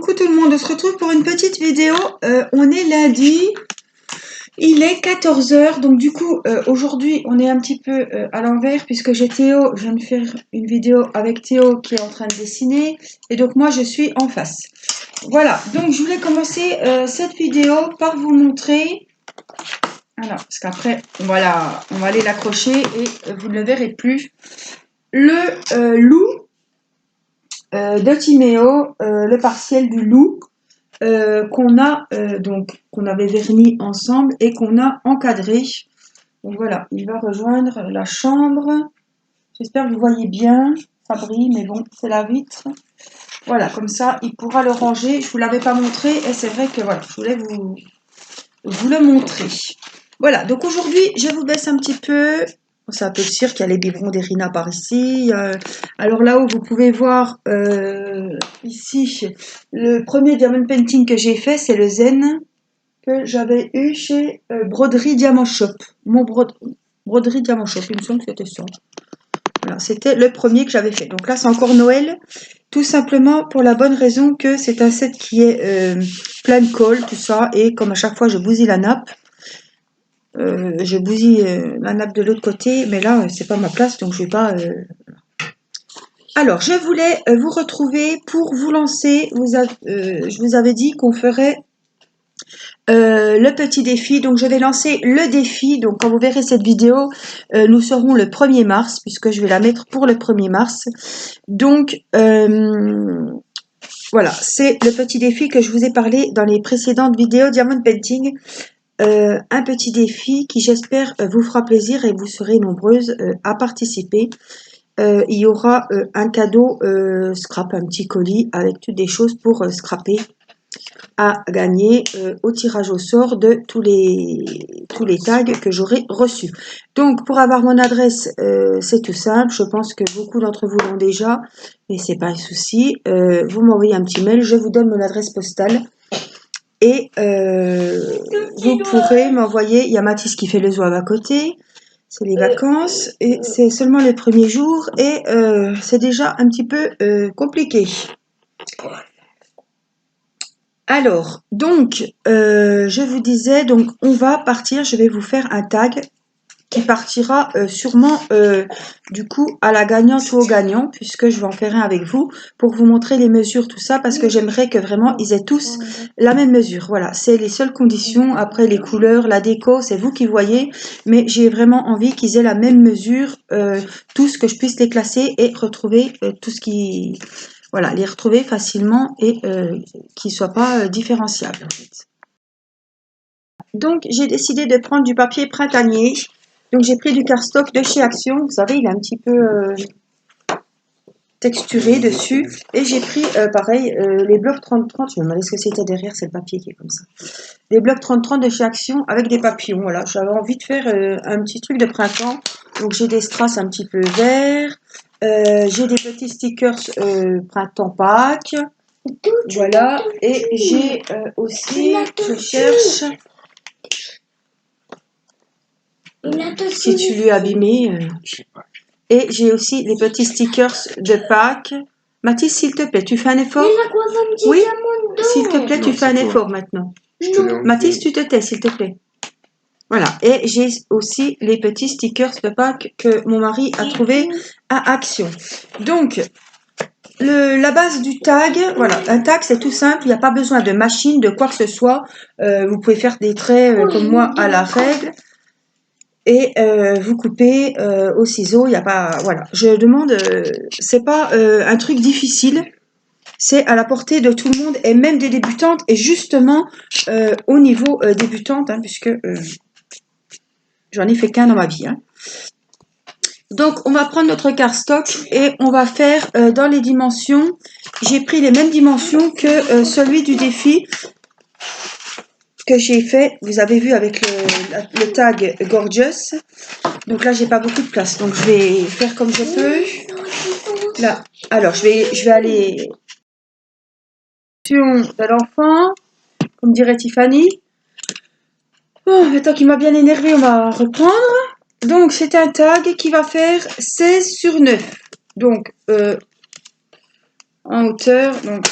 coucou tout le monde, on se retrouve pour une petite vidéo. On est lundi, il est 14 h, donc du coup aujourd'hui on est un petit peu à l'envers puisque j'ai Théo, je viens de faire une vidéo avec Théo qui est en train de dessiner et donc moi je suis en face. Voilà, donc je voulais commencer cette vidéo par vous montrer, alors parce qu'après voilà, on va aller l'accrocher et vous ne le verrez plus, le loup de Timéo, le partiel du loup qu'on a donc qu'on avait verni ensemble et qu'on a encadré. Donc voilà, il va rejoindre la chambre. J'espère que vous voyez bien. Ça brille, mais bon, c'est la vitre. Voilà, comme ça, il pourra le ranger. Je vous l'avais pas montré et c'est vrai que voilà, je voulais vous le montrer. Voilà, donc aujourd'hui, je vous baisse un petit peu. C'est un peu le cirque, il y a les biberons d'Erina par ici. Alors là-haut, vous pouvez voir ici, le premier diamond painting que j'ai fait, c'est le Zen que j'avais eu chez Broderie Diamant Shop. Mon Broderie Diamant Shop, il me semble que c'était ça. Voilà, c'était le premier que j'avais fait. Donc là, c'est encore Noël, tout simplement pour la bonne raison que c'est un set qui est plein de colle, tout ça, et comme à chaque fois, je bousille la nappe. Je bousille la nappe de l'autre côté, mais là, c'est pas ma place, donc je vais pas... Alors, je voulais vous retrouver pour vous lancer. Je vous avais dit qu'on ferait le petit défi. Donc, je vais lancer le défi. Donc, quand vous verrez cette vidéo, nous serons le 1er mars, puisque je vais la mettre pour le 1er mars. Donc, voilà, c'est le petit défi que je vous ai parlé dans les précédentes vidéos Diamond Painting. Un petit défi qui j'espère vous fera plaisir et vous serez nombreuses à participer. Il y aura un cadeau scrap, un petit colis avec toutes des choses pour scraper à gagner au tirage au sort de tous les tags que j'aurai reçus. Donc pour avoir mon adresse, c'est tout simple, je pense que beaucoup d'entre vous l'ont déjà, mais c'est pas un souci. Vous m'envoyez un petit mail, je vous donne mon adresse postale. Et vous pourrez m'envoyer, il y a Mathis qui fait le zouave à côté, c'est les vacances, et c'est seulement le premier jour, et c'est déjà un petit peu compliqué. Alors, donc, je vous disais, donc on va partir, je vais vous faire un tag qui partira sûrement du coup à la gagnante ou au gagnant, puisque je vais en faire un avec vous pour vous montrer les mesures, tout ça, parce que j'aimerais que vraiment ils aient tous la même mesure. Voilà, c'est les seules conditions. Après les couleurs, la déco, c'est vous qui voyez, mais j'ai vraiment envie qu'ils aient la même mesure, tous, que je puisse les classer et retrouver tout ce qui... Voilà, les retrouver facilement et qu'ils ne soient pas différenciables en fait. Donc j'ai décidé de prendre du papier printanier. Donc j'ai pris du cardstock de chez Action, vous savez, il est un petit peu texturé dessus. Et j'ai pris, pareil, les blocs 30-30, je me demandais ce que c'était derrière, c'est le papier qui est comme ça. Les blocs 30-30 de chez Action avec des papillons, voilà. J'avais envie de faire un petit truc de printemps. Donc j'ai des strass un petit peu verts, j'ai des petits stickers printemps Pâques. Voilà, et j'ai aussi, je cherche... Si tu lui as abîmé. Et j'ai aussi les petits stickers de Pâques. Mathis, s'il te plaît, tu fais un effort? Oui, s'il te plaît, tu fais un effort maintenant. Mathis, tu te tais, s'il te plaît. Voilà, et j'ai aussi les petits stickers de Pâques que mon mari a trouvé à Action. Donc, la base du tag, voilà, un tag c'est tout simple, il n'y a pas besoin de machine, de quoi que ce soit. Vous pouvez faire des traits comme moi à la règle. Et vous coupez au ciseau, il n'y a pas... Voilà, je demande, c'est pas un truc difficile, c'est à la portée de tout le monde, et même des débutantes, et justement au niveau débutante, hein, puisque j'en ai fait qu'un dans ma vie. Hein. Donc, on va prendre notre cardstock, et on va faire dans les dimensions, j'ai pris les mêmes dimensions que celui du défi, que j'ai fait, vous avez vu avec le tag Gorgeous. Donc là, j'ai pas beaucoup de place, donc je vais faire comme je peux. Là, alors je vais aller de l'enfant, comme dirait Tiffany. Oh, le temps qui m'a bien énervé, on va reprendre. Donc c'est un tag qui va faire 16 sur 9. Donc en hauteur, donc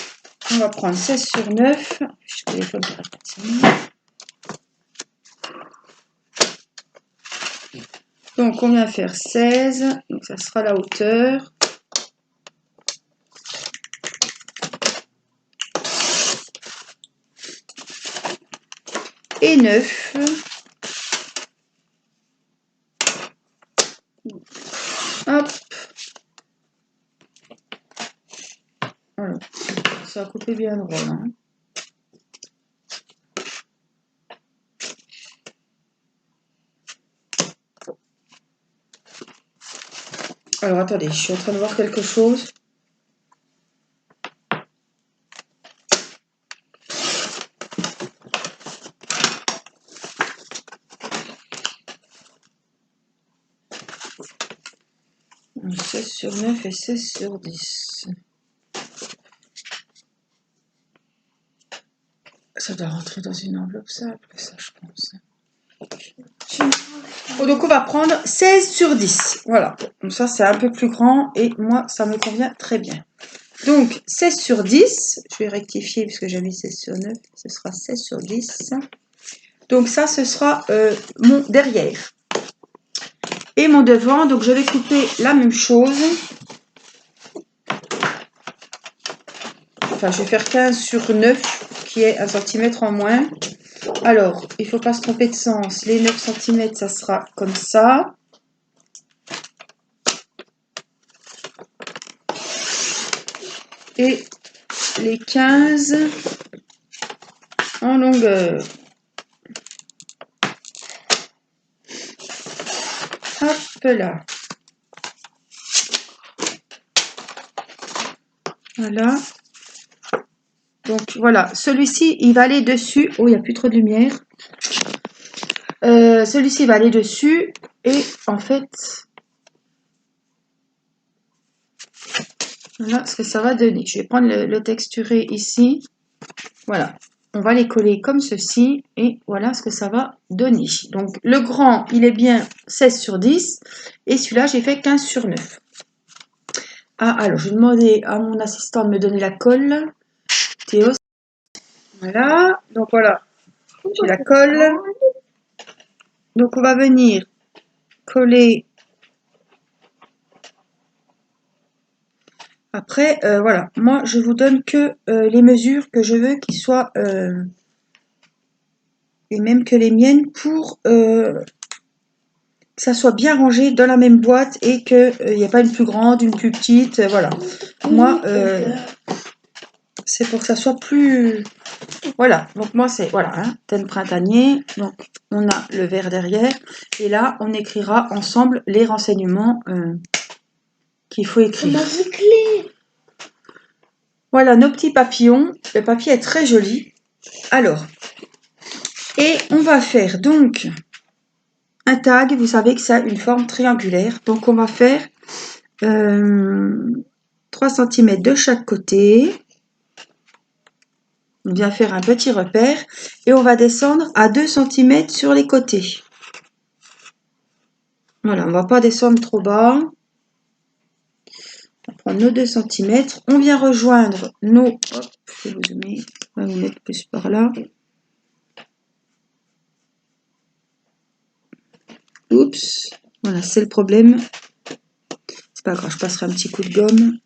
On va prendre 16 sur 9. Je téléphone pour la personne. Donc, on vient faire 16. Donc, ça sera la hauteur. Et 9. Hop. Voilà. Ça va couper bien droit, là. Alors, attendez, je suis en train de voir quelque chose. Donc, 16 sur 9 et 16 sur 10. Ça doit rentrer dans une enveloppe simple, ça, je pense. Oh, donc, on va prendre 16 sur 10. Voilà. Donc, ça, c'est un peu plus grand et moi, ça me convient très bien. Donc, 16 sur 10. Je vais rectifier puisque j'avais 16 sur 9. Ce sera 16 sur 10. Donc, ça, ce sera mon derrière. Et mon devant. Donc, je vais couper la même chose. Enfin, je vais faire 15 sur 9, qui est 1 cm en moins. Alors, il ne faut pas se tromper de sens. Les 9 cm, ça sera comme ça. Et les 15 en longueur. Hop là. Voilà. Donc, voilà. Celui-ci, il va aller dessus. Oh, il n'y a plus trop de lumière. Celui-ci va aller dessus. Et en fait... Voilà ce que ça va donner. Je vais prendre le texturé ici. Voilà. On va les coller comme ceci. Et voilà ce que ça va donner. Donc, le grand, il est bien 16 sur 10. Et celui-là, j'ai fait 15 sur 9. Ah, alors, je vais demander à mon assistant de me donner la colle. Théo. Voilà. Donc, voilà. J'ai la colle. Donc, on va venir coller. Après, voilà. Moi, je vous donne que les mesures que je veux qu'ils soient... et même que les miennes pour que ça soit bien rangé dans la même boîte et qu'il n'y ait pas une plus grande, une plus petite, voilà. Moi, c'est pour que ça soit plus... Voilà, donc moi c'est, voilà, hein, thème printanier, donc on a le vert derrière, et là on écrira ensemble les renseignements qu'il faut écrire. Voilà nos petits papillons, le papier est très joli. Alors, et on va faire donc... Un tag, vous savez que ça a une forme triangulaire. Donc, on va faire 3 cm de chaque côté. On vient faire un petit repère. Et on va descendre à 2 cm sur les côtés. Voilà, on ne va pas descendre trop bas. On va prendre nos 2 cm. On vient rejoindre nos... Hop, je vais vous zoomer. On va vous mettre plus par là. Oups. Voilà, c'est le problème. C'est pas grave, je passerai un petit coup de gomme.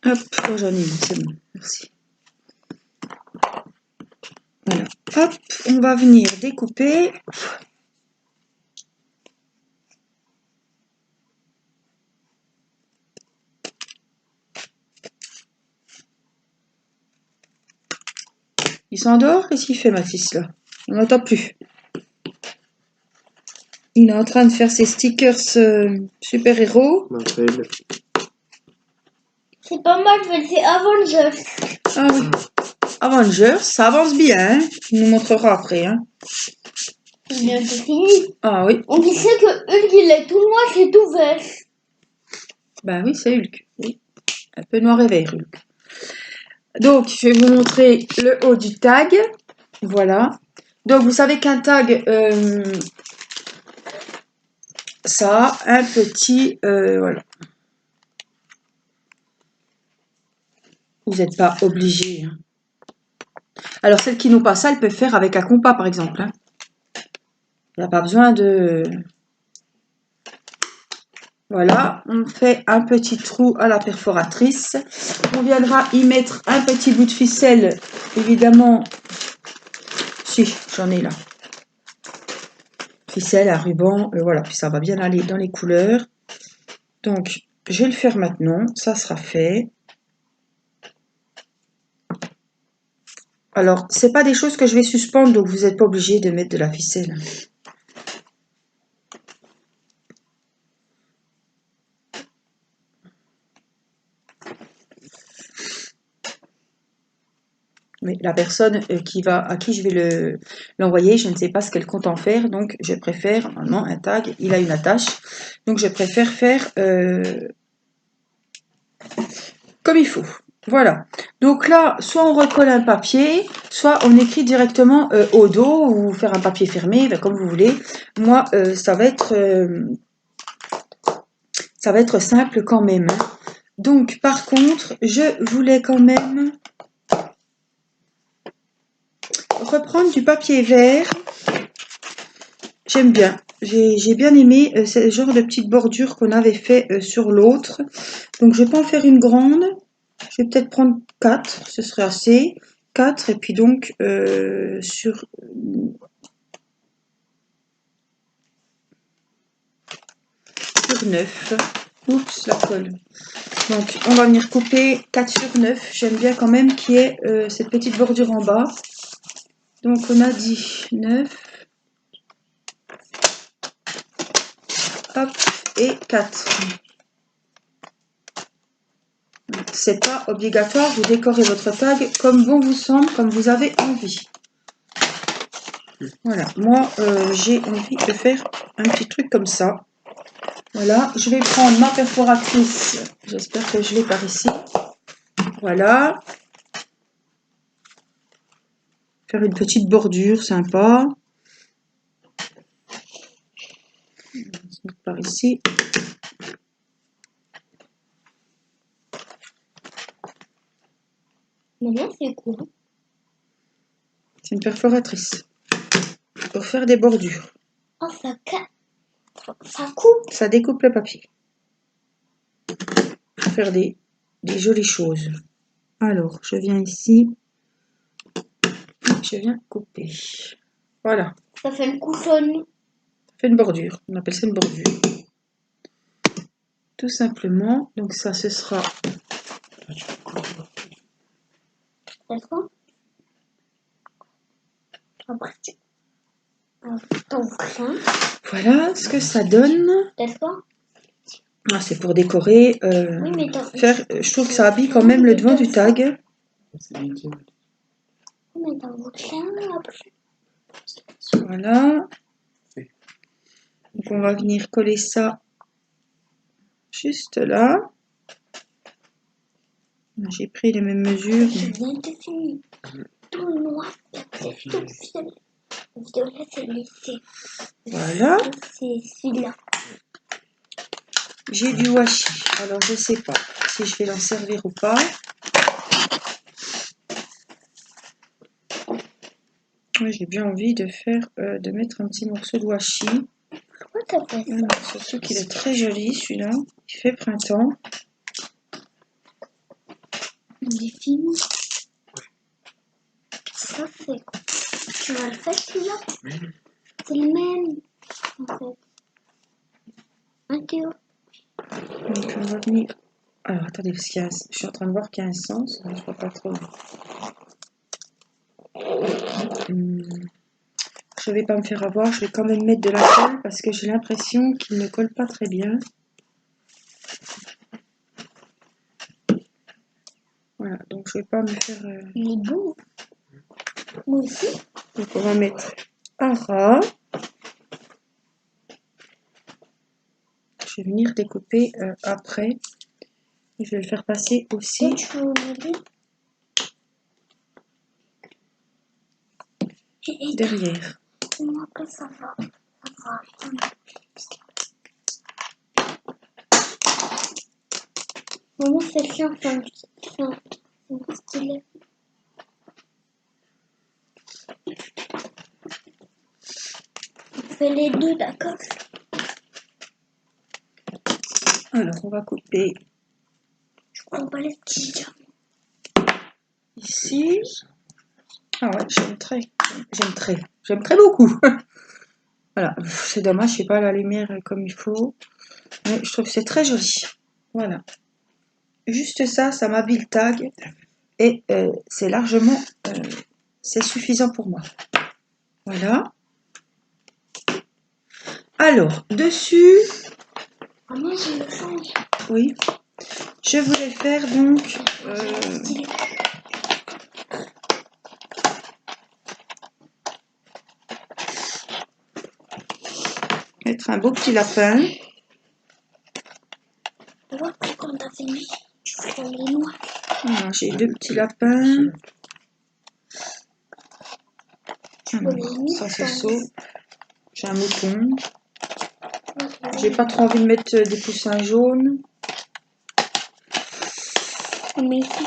Hop, oh, j'en ai une, c'est bon, merci. Voilà, hop, on va venir découper. Il s'endort? Qu'est-ce qu'il fait, Mathis, là? On n'entend plus. Il est en train de faire ses stickers super-héros. C'est pas mal, c'est Avengers. Ah oui. Avengers, ça avance bien, hein. Tu nous montreras après, hein. C'est bientôt fini. Ah oui. On disait que Hulk, il est tout noir, c'est tout vert. Ben oui, c'est Hulk. Oui. Un peu noir et vert, Hulk. Donc, je vais vous montrer le haut du tag. Voilà. Donc, vous savez qu'un tag, ça a un petit... voilà. Vous n'êtes pas obligé. Hein. Alors, celles qui n'ont pas ça, elles peuvent faire avec un compas, par exemple. Hein. Il n'y a pas besoin de... Voilà, on fait un petit trou à la perforatrice. On viendra y mettre un petit bout de ficelle, évidemment. Si, j'en ai là. Ficelle à ruban, voilà, puis ça va bien aller dans les couleurs. Donc, je vais le faire maintenant, ça sera fait. Alors, c'est pas des choses que je vais suspendre, donc vous n'êtes pas obligé de mettre de la ficelle. Mais la personne à qui je vais l'envoyer, je ne sais pas ce qu'elle compte en faire, donc je préfère, normalement, un tag, il a une attache, donc je préfère faire comme il faut. Voilà. Donc là, soit on recolle un papier, soit on écrit directement au dos ou faire un papier fermé, ben, comme vous voulez. Moi, ça va être simple quand même. Hein. Donc, par contre, je voulais quand même reprendre du papier vert. J'aime bien. J'ai bien aimé ce genre de petite bordure qu'on avait fait sur l'autre. Donc, je vais pas en faire une grande. Je vais peut-être prendre 4, ce serait assez. 4 et puis donc sur 9. Oups, la colle. Donc, on va venir couper 4 sur 9. J'aime bien quand même qu'il y ait cette petite bordure en bas. Donc, on a dit 9. Hop, et 4. C'est pas obligatoire, vous décorez votre tag comme bon vous semble, comme vous avez envie. Voilà, moi j'ai envie de faire un petit truc comme ça. Voilà, je vais prendre ma perforatrice, j'espère que je l'ai par ici. Voilà. Faire une petite bordure sympa. Par ici. Maintenant, c'est quoi? C'est une perforatrice. Pour faire des bordures. Oh, ça coupe. Ça découpe le papier. Pour faire des jolies choses. Alors, je viens ici. Je viens couper. Voilà. Ça fait une couchonne. Ça fait une bordure. On appelle ça une bordure. Tout simplement. Donc ça, ce sera... D'accord. Après, ton crin. Voilà ce que ça donne. D'accord. Ah, c'est pour décorer. Oui, mais je trouve que ça habille quand même le devant du tag. Mais dans vos clins, après. Voilà. Donc on va venir coller ça juste là. J'ai pris les mêmes mesures. Je viens de finir. Tout noir, c'est tout seul. La vidéo là, c'est lycée. Voilà. C'est celui-là. J'ai du washi. Alors je sais pas si je vais l'en servir ou pas. J'ai bien envie de faire, de mettre un petit morceau de washi. Pourquoi t'as fait ça? Surtout qu'il est très joli celui-là. Il fait printemps. Il est fini. Ça, c'est quoi? Tu vas le faire celui-là? C'est le même, en fait. Un Théo. Donc on va venir. Alors attendez, parce qu'il y a je suis en train de voir qu'il y a un sens. Je vois pas trop. Je vais pas me faire avoir. Je vais quand même mettre de la colle parce que j'ai l'impression qu'il ne colle pas très bien. Voilà, donc je vais pas me faire. Il est beau. Moi aussi. Donc on va mettre à ras. Je vais venir découper après. Et je vais le faire passer aussi. Toi, tu veux m'aider? Derrière. Moi que ça va. Ça va. Maman, celle-ci, c'est un stylet. On fait les deux, d'accord? Alors, on va couper Je prends pas les petits. ici. Ah ouais, j'aime très beaucoup. Voilà, c'est dommage, je sais pas la lumière comme il faut, mais je trouve que c'est très joli. Voilà, juste ça, ça m'habille le tag et c'est largement, c'est suffisant pour moi. Voilà. Alors, dessus, Maman, je le change. oui, je voulais faire donc mettre un beau petit lapin. Tu vois que quand t'as fini, tu prends les noix. Alors, j'ai deux petits lapins. Alors, ça c'est saut. J'ai un mouton. J'ai pas trop envie de mettre des poussins jaunes. Mais ici,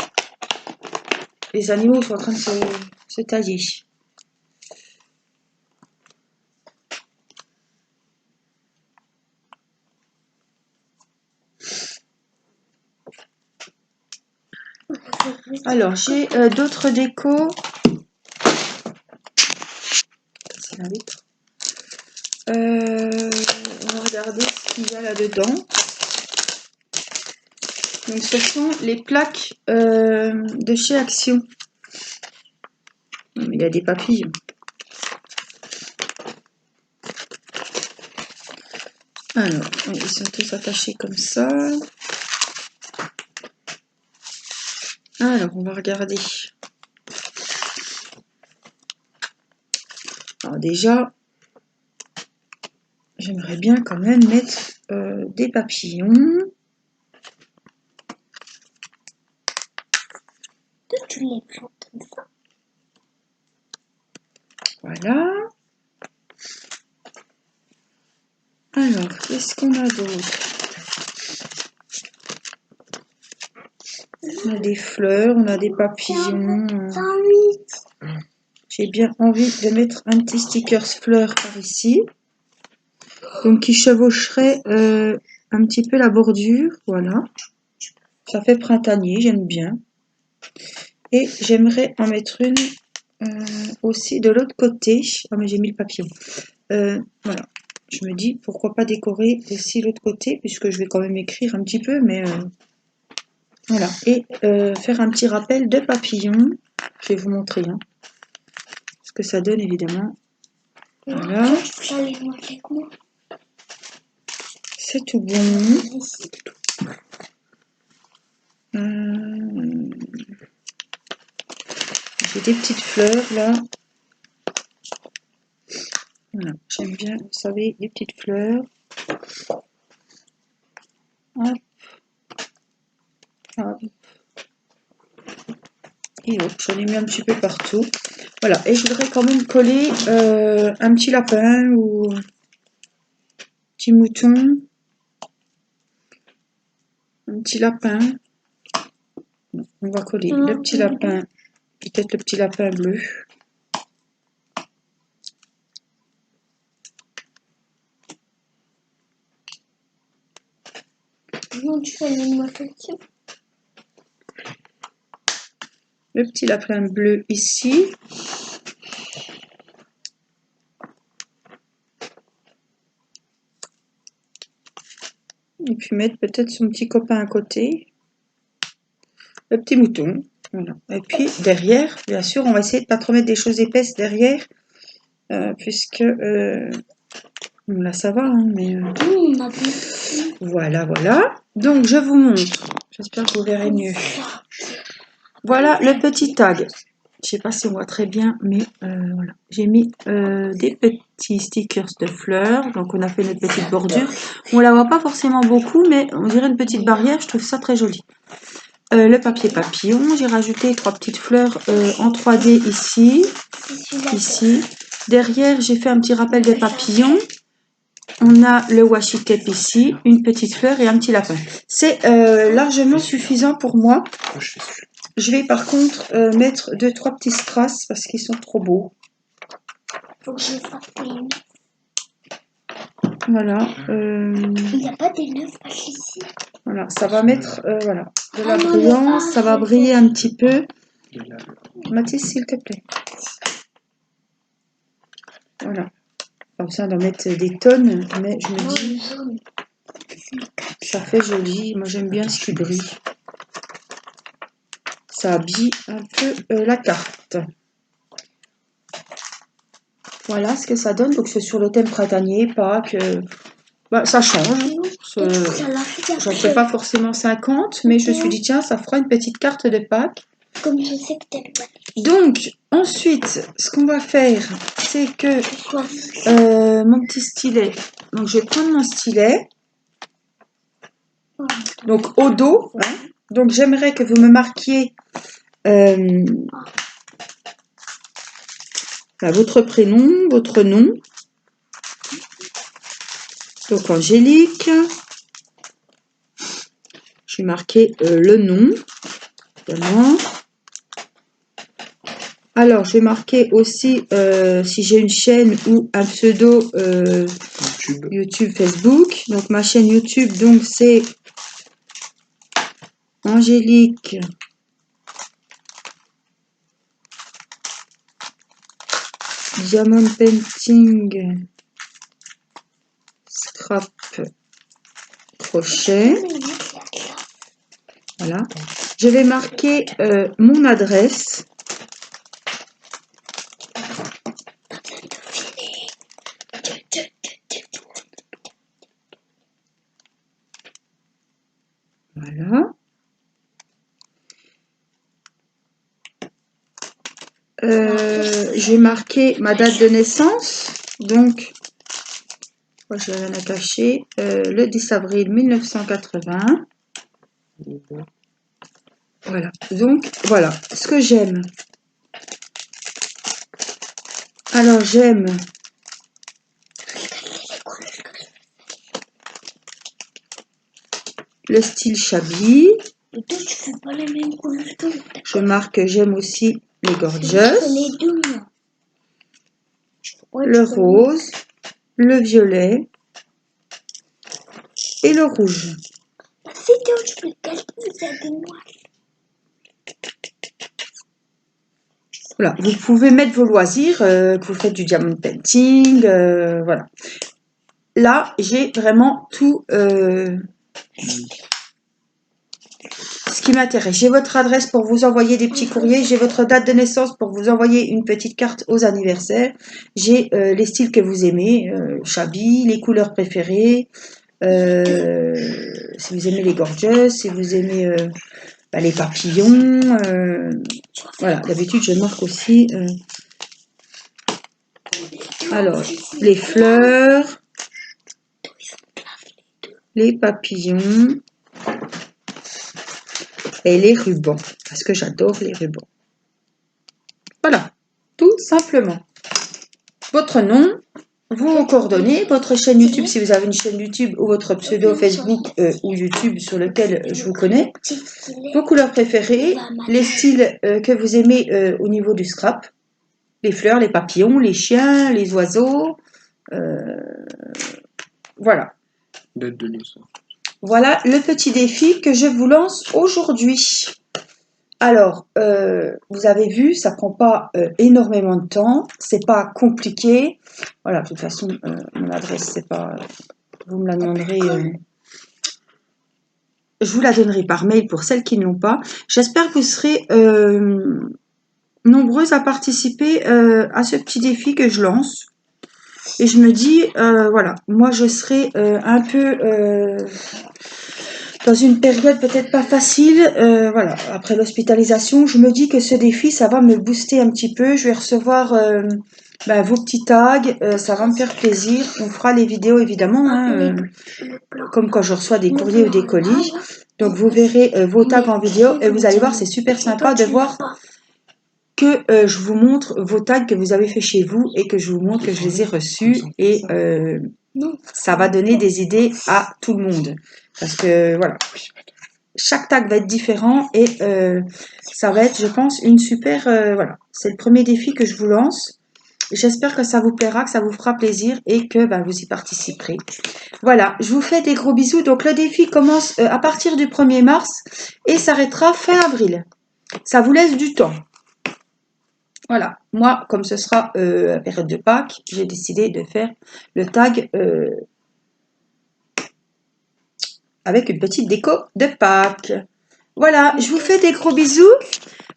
Les animaux sont en train de se tailler. Alors, j'ai d'autres décos. C'est la lettre. On va regarder ce qu'il y a là-dedans. Donc, ce sont les plaques de chez Action. Il y a des papillons. Alors, ils sont tous attachés comme ça. Alors, on va regarder. Alors déjà, j'aimerais bien quand même mettre des papillons. tu les prends comme ça. Voilà. Alors, qu'est-ce qu'on a d'autre? On a des fleurs, on a des papillons. J'ai bien envie de mettre un petit sticker fleurs par ici. Donc, qui chevaucherait un petit peu la bordure. Voilà. Ça fait printanier, j'aime bien. Et j'aimerais en mettre une aussi de l'autre côté. Ah, mais j'ai mis le papillon. Voilà. Je me dis, pourquoi pas décorer aussi l'autre côté, puisque je vais quand même écrire un petit peu, mais voilà. Et faire un petit rappel de papillon. Je vais vous montrer ce que ça donne, évidemment. Voilà. C'est tout bon. J'ai des petites fleurs, là. Voilà. J'aime bien, vous savez, les petites fleurs. Hop. Hop. Et hop, j'en ai mis un petit peu partout. Voilà, et je voudrais quand même coller un petit lapin ou un petit mouton. Un petit lapin. On va coller le petit lapin, peut-être le petit lapin bleu. Non, tu fais les noix aussi. Le petit lapin bleu ici. Et puis mettre peut-être son petit copain à côté. Le petit mouton. Voilà. Et puis derrière, bien sûr, on va essayer de ne pas trop mettre des choses épaisses derrière. Puisque là ça va, hein, mais voilà, voilà. Donc je vous montre. J'espère que vous verrez mieux. Voilà le petit tag. Je sais pas si on voit très bien, mais voilà. J'ai mis des petits stickers de fleurs. Donc on a fait notre petite bordure. On la voit pas forcément beaucoup, mais on dirait une petite barrière. Je trouve ça très joli. Le papier papillon. J'ai rajouté 3 petites fleurs en 3D ici. Ici. Derrière, j'ai fait un petit rappel des papillons. On a le washi tape ici, une petite fleur et un petit lapin. C'est largement suffisant pour moi. Je vais par contre mettre 2-3 petits strass parce qu'ils sont trop beaux. Faut que je fasse des nœuds. Voilà. Il n'y a pas des nœuds ici. Voilà, ça va mettre voilà, de la brillance, ça va briller un petit peu. Mathis, s'il te plaît. Voilà. Pas besoin d'en mettre des tonnes, mais je me dis, ça fait joli. Moi, j'aime bien ce qui brille. Ça habille un peu la carte. Voilà ce que ça donne. Donc, c'est sur le thème printanier, Pâques. Bah, ça change. Je ne fais pas forcément 50, mais je me suis dit, tiens, ça fera une petite carte de Pâques. Comme je sais que t'aimes pas. Donc, ensuite, ce qu'on va faire, c'est que mon petit stylet. Donc, je vais prendre mon stylet. Donc, au dos. Hein. Donc, j'aimerais que vous me marquiez votre prénom, votre nom. Donc, Angélique. Je vais marquer le nom. Évidemment. Alors, je vais marquer aussi si j'ai une chaîne ou un pseudo YouTube, Facebook. Donc, ma chaîne YouTube, donc c'est Angélique Diamond Painting Scrap Crochet. Voilà. Je vais marquer mon adresse. Voilà. Je vais marquer ma date de naissance. Donc, je vais rien à cacher. Le 10 avril 1980. Voilà. Donc, voilà ce que j'aime. Alors, j'aime le style Shabby. Je marque que j'aime aussi les gorgeous. Le rose, le violet et le rouge. Voilà, vous pouvez mettre vos loisirs, que vous faites du diamond painting, voilà. Là, j'ai vraiment tout ce qui m'intéresse. J'ai votre adresse pour vous envoyer des petits courriers, j'ai votre date de naissance pour vous envoyer une petite carte aux anniversaires, j'ai les styles que vous aimez, Shabby, les couleurs préférées, si vous aimez les gorgeous, si vous aimez les papillons, voilà, d'habitude je marque aussi alors les fleurs, les papillons et les rubans, parce que j'adore les rubans. Voilà, tout simplement. Votre nom, vos coordonnées, votre chaîne YouTube si vous avez une chaîne YouTube ou votre pseudo Facebook ou YouTube sur lequel je vous connais, vos couleurs préférées, les styles que vous aimez au niveau du scrap, les fleurs, les papillons, les chiens, les oiseaux, voilà. Date de naissance. Voilà le petit défi que je vous lance aujourd'hui. Alors, vous avez vu, ça prend pas énormément de temps, c'est pas compliqué. Voilà, de toute façon, mon adresse, c'est pas. Vous me la demanderez. Je vous la donnerai par mail pour celles qui ne l'ont pas. J'espère que vous serez nombreuses à participer à ce petit défi que je lance. Et je me dis, voilà, moi je serai un peu dans une période peut-être pas facile, voilà, après l'hospitalisation, je me dis que ce défi, ça va me booster un petit peu. Je vais recevoir vos petits tags, ça va me faire plaisir. On fera les vidéos évidemment, hein, comme quand je reçois des courriers ou des colis. Donc vous verrez vos tags en vidéo et vous allez voir, c'est super sympa de voir que je vous montre vos tags que vous avez fait chez vous et que je vous montre que je les ai reçus et Non. Ça va donner des idées à tout le monde. Parce que voilà, chaque tag va être différent et ça va être, je pense, une super... voilà, c'est le premier défi que je vous lance. J'espère que ça vous plaira, que ça vous fera plaisir et que ben, vous y participerez. Voilà, je vous fais des gros bisous. Donc le défi commence à partir du 1er mars et s'arrêtera fin avril. Ça vous laisse du temps. Voilà, moi, comme ce sera la période de Pâques, j'ai décidé de faire le tag avec une petite déco de Pâques. Voilà, je vous fais des gros bisous.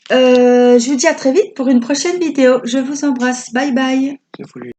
Je vous dis à très vite pour une prochaine vidéo. Je vous embrasse. Bye bye.